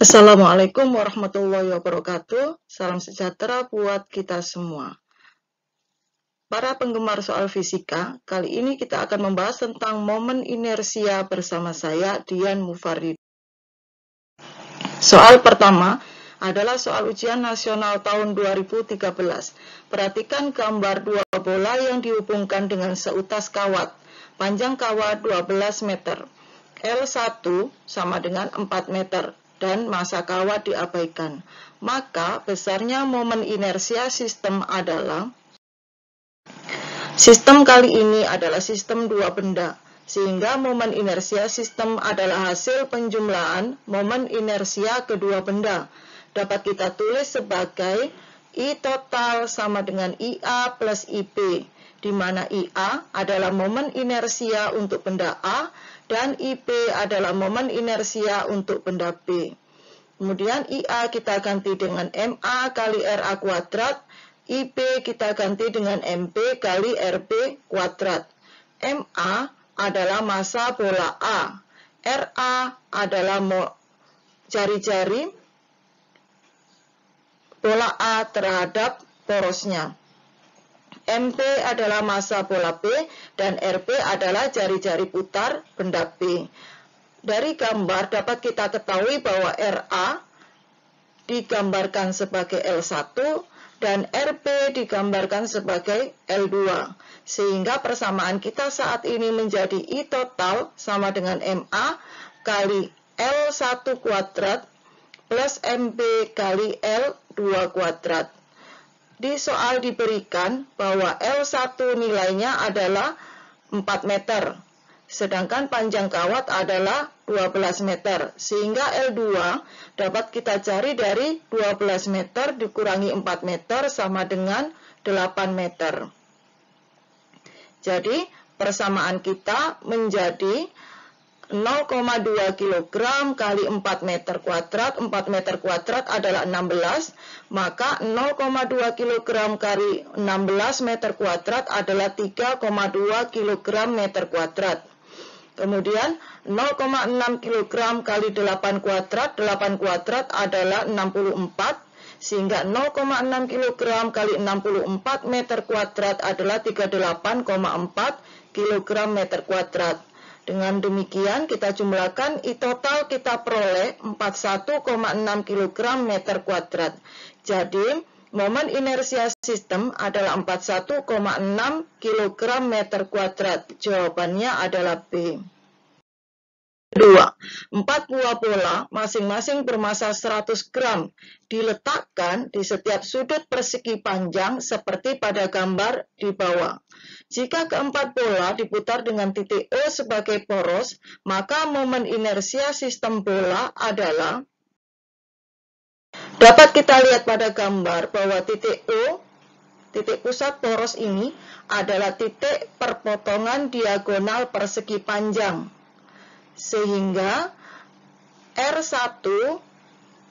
Assalamualaikum warahmatullahi wabarakatuh. Salam sejahtera buat kita semua. Para penggemar soal fisika, kali ini kita akan membahas tentang momen inersia bersama saya, Dian Mufarrid. Soal pertama adalah soal ujian nasional tahun 2013. Perhatikan gambar dua bola yang dihubungkan dengan seutas kawat. Panjang kawat 12 meter. L1 sama dengan 4 meter. Dan masa kawat diabaikan. Maka besarnya momen inersia sistem adalah sistem kali ini adalah sistem dua benda, sehingga momen inersia sistem adalah hasil penjumlahan momen inersia kedua benda. Dapat kita tulis sebagai I total sama dengan IA plus IB, di mana IA adalah momen inersia untuk benda A dan IB adalah momen inersia untuk benda B. Kemudian IA kita ganti dengan MA kali RA kuadrat, IB kita ganti dengan MB kali RB kuadrat. MA adalah massa bola A, RA adalah jari-jari bola A terhadap porosnya. MB adalah massa bola B dan RB adalah jari-jari putar benda B. Dari gambar dapat kita ketahui bahwa RA digambarkan sebagai L1 dan RB digambarkan sebagai L2. Sehingga persamaan kita saat ini menjadi I total sama dengan MA kali L1 kuadrat plus MB kali L2 kuadrat. Di soal diberikan bahwa L1 nilainya adalah 4 meter. Sedangkan panjang kawat adalah 12 meter, sehingga L2 dapat kita cari dari 12 meter dikurangi 4 meter sama dengan 8 meter. Jadi, persamaan kita menjadi 0,2 kg kali 4 meter kuadrat. 4 meter kuadrat adalah 16, maka 0,2 kg kali 16 meter kuadrat adalah 3,2 kg meter kuadrat. Kemudian 0,6 kg kali 8 kuadrat, 8 kuadrat adalah 64, sehingga 0,6 kg kali 64 meter kuadrat adalah 38,4 kg meter kuadrat. Dengan demikian kita jumlahkan I total kita peroleh 41,6 kg meter kuadrat. Jadi momen inersia sistem adalah 41,6 kg meter kuadrat. Jawabannya adalah B. Kedua, 4 buah bola masing-masing bermassa 100 gram diletakkan di setiap sudut persegi panjang seperti pada gambar di bawah. Jika keempat bola diputar dengan titik O sebagai poros, maka momen inersia sistem bola adalah, dapat kita lihat pada gambar bahwa titik O, titik pusat poros ini adalah titik perpotongan diagonal persegi panjang. Sehingga R1,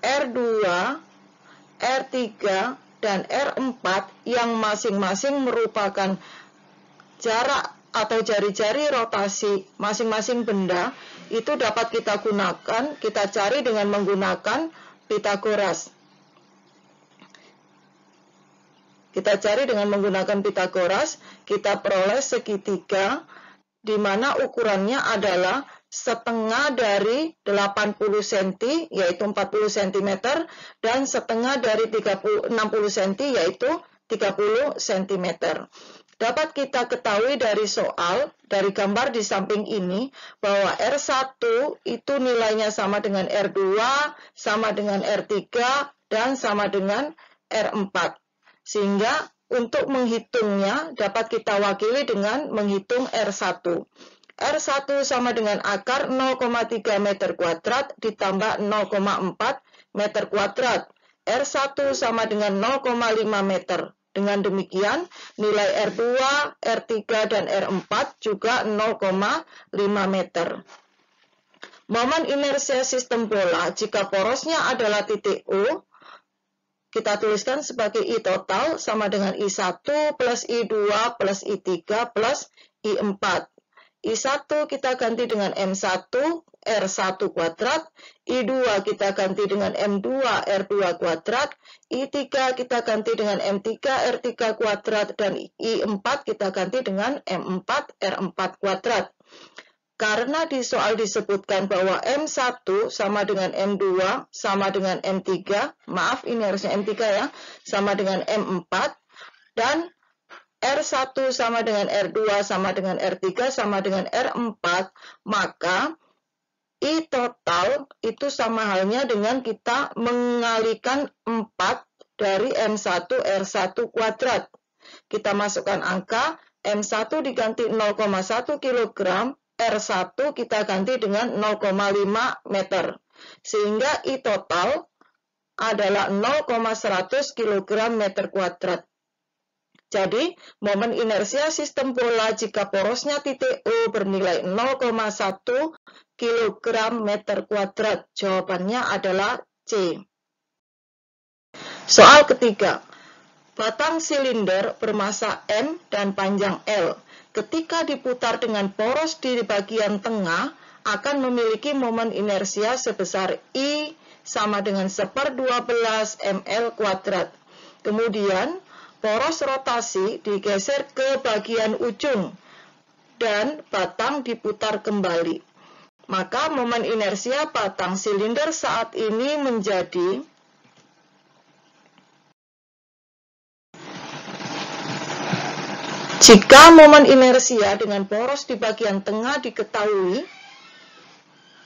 R2, R3, dan R4 yang masing-masing merupakan jarak atau jari-jari rotasi masing-masing benda itu dapat kita gunakan, kita cari dengan menggunakan Pythagoras. Kita cari dengan menggunakan Pythagoras, kita peroleh segitiga di mana ukurannya adalah setengah dari 80 cm yaitu 40 cm dan setengah dari 60 cm yaitu 30 cm. Dapat kita ketahui dari soal, dari gambar di samping ini, bahwa R1 itu nilainya sama dengan R2, sama dengan R3, dan sama dengan R4. Sehingga untuk menghitungnya dapat kita wakili dengan menghitung R1. R1 sama dengan akar 0,3 meter kuadrat ditambah 0,4 meter kuadrat. R1 sama dengan 0,5 meter. Dengan demikian, nilai R2, R3, dan R4 juga 0,5 meter. Momen inersia sistem bola jika porosnya adalah titik O, kita tuliskan sebagai I total sama dengan I1 plus I2 plus I3 plus I4. I1 kita ganti dengan M1 R1 kuadrat, I2 kita ganti dengan M2 R2 kuadrat, I3 kita ganti dengan M3 R3 kuadrat, dan I4 kita ganti dengan M4 R4 kuadrat. Karena di soal disebutkan bahwa M1 sama dengan M2 sama dengan M3, maaf ini harusnya M3 ya, sama dengan M4, dan R1 sama dengan R2 sama dengan R3 sama dengan R4, maka I total itu sama halnya dengan kita mengalikan 4 dari M1 R1 kuadrat. Kita masukkan angka, M1 diganti 0,1 kg, R1 kita ganti dengan 0,5 meter. Sehingga I total adalah 0,100 kg meter kuadrat. Jadi, momen inersia sistem bola jika porosnya titik O bernilai 0,1 kg meter kuadrat. Jawabannya adalah C. Soal ketiga. Batang silinder bermasa M dan panjang L. Ketika diputar dengan poros di bagian tengah, akan memiliki momen inersia sebesar I sama dengan 1/12 ml kuadrat. Kemudian, poros rotasi digeser ke bagian ujung dan batang diputar kembali. Maka momen inersia batang silinder saat ini menjadi jika momen inersia dengan poros di bagian tengah diketahui,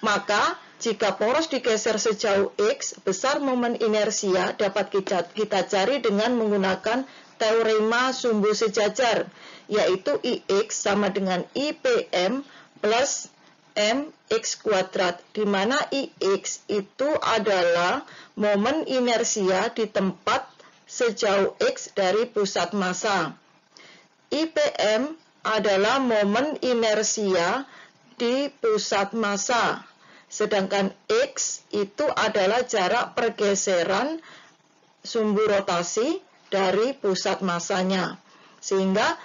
maka jika poros digeser sejauh X, besar momen inersia dapat kita cari dengan menggunakan teorema sumbu sejajar, yaitu Ix sama dengan IPM plus mx kuadrat, di mana Ix itu adalah momen inersia di tempat sejauh X dari pusat massa. IPM adalah momen inersia di pusat massa, sedangkan X itu adalah jarak pergeseran sumbu rotasi dari pusat massanya. Sehingga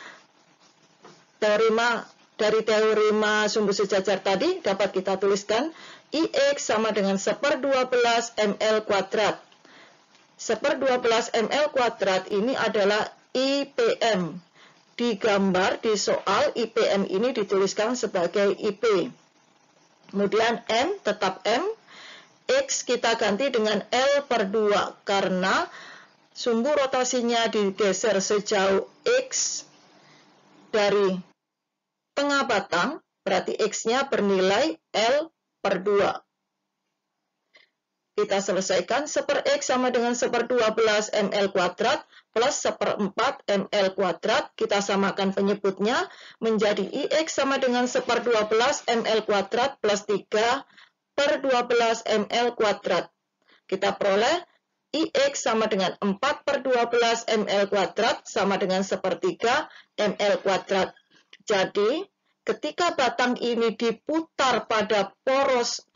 dari teorema sumbu sejajar tadi dapat kita tuliskan Ix sama dengan 1/12 ml kuadrat. 1/12 ml kuadrat ini adalah IPM. Digambar di soal IPM ini dituliskan sebagai IP. Kemudian M tetap M, X kita ganti dengan L/2 karena sumbu rotasinya digeser sejauh X dari tengah batang, berarti X-nya bernilai L/2. Kita selesaikan 1/X sama dengan 1/12 ml kuadrat plus 1/4 ml kuadrat. Kita samakan penyebutnya menjadi Ix sama dengan 1/12 ml kuadrat plus 3/12 ml kuadrat. Kita peroleh Ix sama dengan 4/12 ml kuadrat sama dengan 1/3 ml kuadrat. Jadi, ketika batang ini diputar pada poros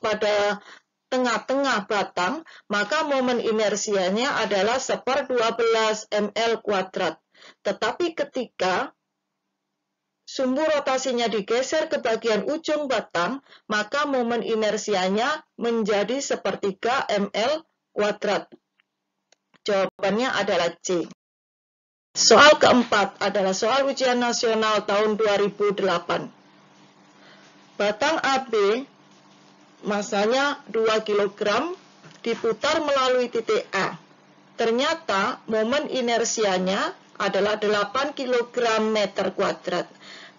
pada tengah-tengah batang, maka momen inersianya adalah 1/12 ml kuadrat. Tetapi ketika sumbu rotasinya digeser ke bagian ujung batang, maka momen inersianya menjadi 1/3 ml kuadrat. Jawabannya adalah C. Soal keempat adalah soal ujian nasional tahun 2008. Batang AB masanya 2 kg diputar melalui titik A. Ternyata momen inersianya adalah 8 kg meter kuadrat.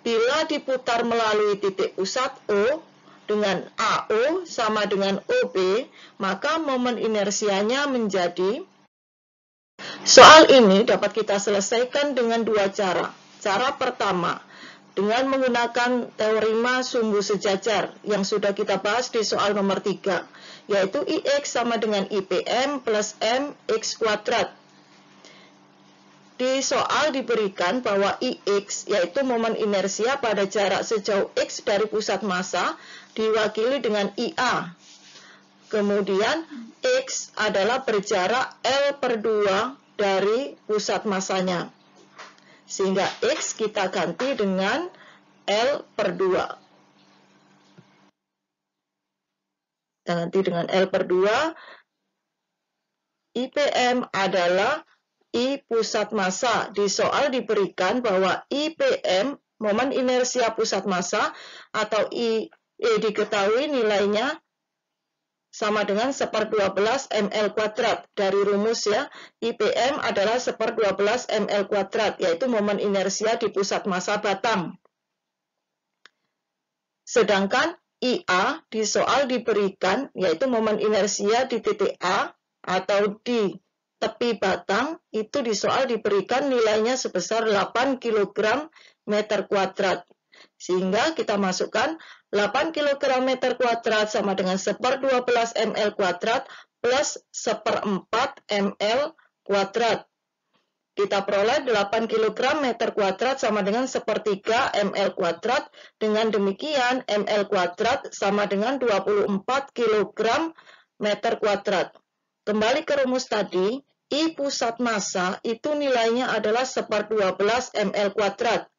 Bila diputar melalui titik pusat O dengan AO sama dengan OB, maka momen inersianya menjadi. Soal ini dapat kita selesaikan dengan dua cara. Cara pertama, dengan menggunakan teorema sumbu sejajar yang sudah kita bahas di soal nomor 3, yaitu Ix sama dengan IPM plus mx kuadrat. Di soal diberikan bahwa Ix, yaitu momen inersia pada jarak sejauh X dari pusat massa, diwakili dengan IA. Kemudian X adalah berjarak L/2 dari pusat massanya. Sehingga X kita ganti dengan L per 2. Kita ganti dengan L per 2. IPM adalah I pusat massa. Di soal diberikan bahwa IPM, momen inersia pusat massa, atau I diketahui nilainya sama dengan 1/12 ml kuadrat. Dari rumus ya, IPM adalah 1/12 ml kuadrat, yaitu momen inersia di pusat massa batang. Sedangkan IA di soal diberikan, yaitu momen inersia di titik A atau di tepi batang, itu di soal diberikan nilainya sebesar 8 kg meter kuadrat. Sehingga kita masukkan 8 kg meter kuadrat sama dengan 1/12 ml kuadrat plus 1/4 ml kuadrat. Kita peroleh 8 kg meter kuadrat sama dengan 1/3 ml kuadrat. Dengan demikian, ml kuadrat sama dengan 24 kg meter kuadrat. Kembali ke rumus tadi, I pusat massa itu nilainya adalah 1/12 ml kuadrat.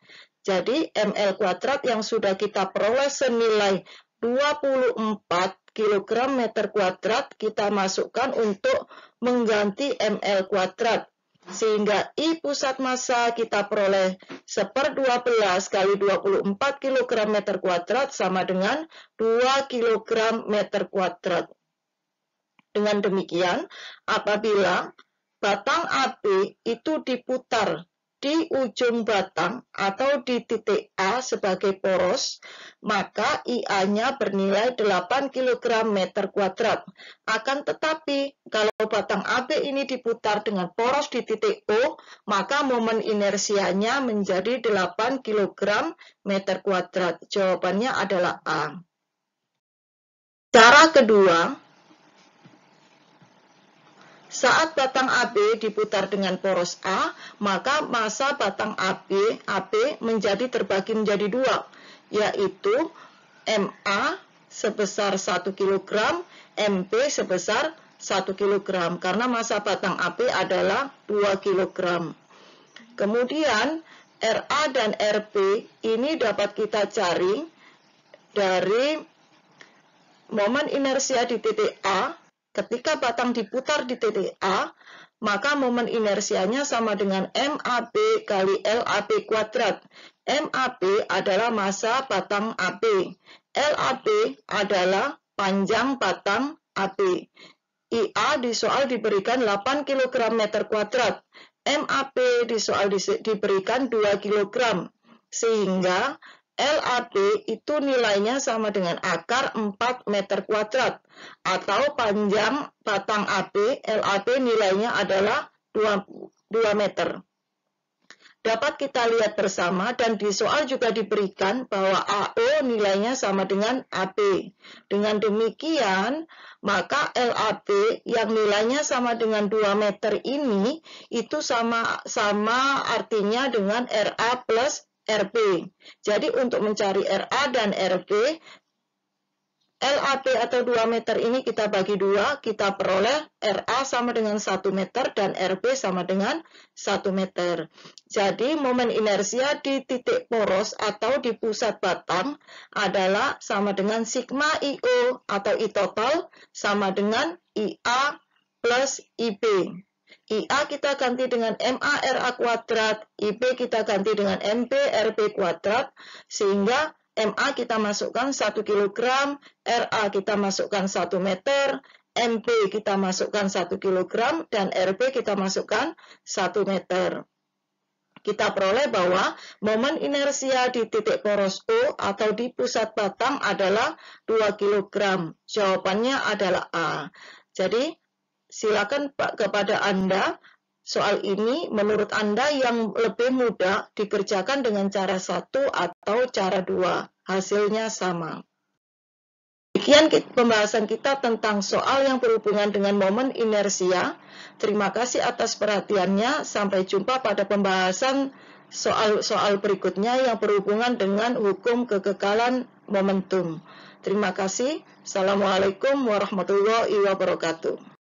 Jadi, ml kuadrat yang sudah kita peroleh senilai 24 kg meter kuadrat, kita masukkan untuk mengganti ml kuadrat. Sehingga I pusat massa kita peroleh 1/12 kali 24 kg meter kuadrat sama dengan 2 kg meter kuadrat. Dengan demikian, apabila batang AB itu diputar di ujung batang atau di titik A sebagai poros, maka IA-nya bernilai 8 kg meter kuadrat. Akan tetapi, kalau batang AB ini diputar dengan poros di titik O, maka momen inersianya menjadi 8 kg meter kuadrat. Jawabannya adalah A. Cara kedua, saat batang AB diputar dengan poros A, maka massa batang AB menjadi terbagi menjadi 2, yaitu MA sebesar 1 kg, MP sebesar 1 kg, karena massa batang AB adalah 2 kg. Kemudian, RA dan RP ini dapat kita cari dari momen inersia di titik A. Ketika batang diputar di titik A, maka momen inersianya sama dengan MAB kali LAB kuadrat. MAB adalah massa batang AB. LAB adalah panjang batang AB. IA di soal diberikan 8 kg meter kuadrat. MAB di soal diberikan 2 kg. Sehingga LAB itu nilainya sama dengan akar 4 meter kuadrat, atau panjang batang AB, LAB nilainya adalah 2 meter. Dapat kita lihat bersama, dan di soal juga diberikan bahwa AO nilainya sama dengan AB. Dengan demikian, maka LAB yang nilainya sama dengan 2 meter ini, itu sama artinya dengan RA plus RB. Jadi untuk mencari RA dan RB, LAB atau 2 meter ini kita bagi 2, kita peroleh RA sama dengan 1 meter dan RB sama dengan 1 meter. Jadi momen inersia di titik poros atau di pusat batang adalah sama dengan sigma IO atau I total sama dengan IA plus IB. IA kita ganti dengan MA/RA kuadrat, IB kita ganti dengan MP/RB kuadrat, sehingga MA kita masukkan 1 kg, RA kita masukkan 1 meter, MP kita masukkan 1 kg, dan RB kita masukkan 1 meter. Kita peroleh bahwa momen inersia di titik poros O atau di pusat batang adalah 2 kg. Jawabannya adalah A. Jadi, silakan kepada Anda, soal ini menurut Anda yang lebih mudah dikerjakan dengan cara 1 atau cara 2. Hasilnya sama. Demikian pembahasan kita tentang soal yang berhubungan dengan momen inersia. Terima kasih atas perhatiannya. Sampai jumpa pada pembahasan soal-soal berikutnya yang berhubungan dengan hukum kekekalan momentum. Terima kasih. Assalamualaikum warahmatullahi wabarakatuh.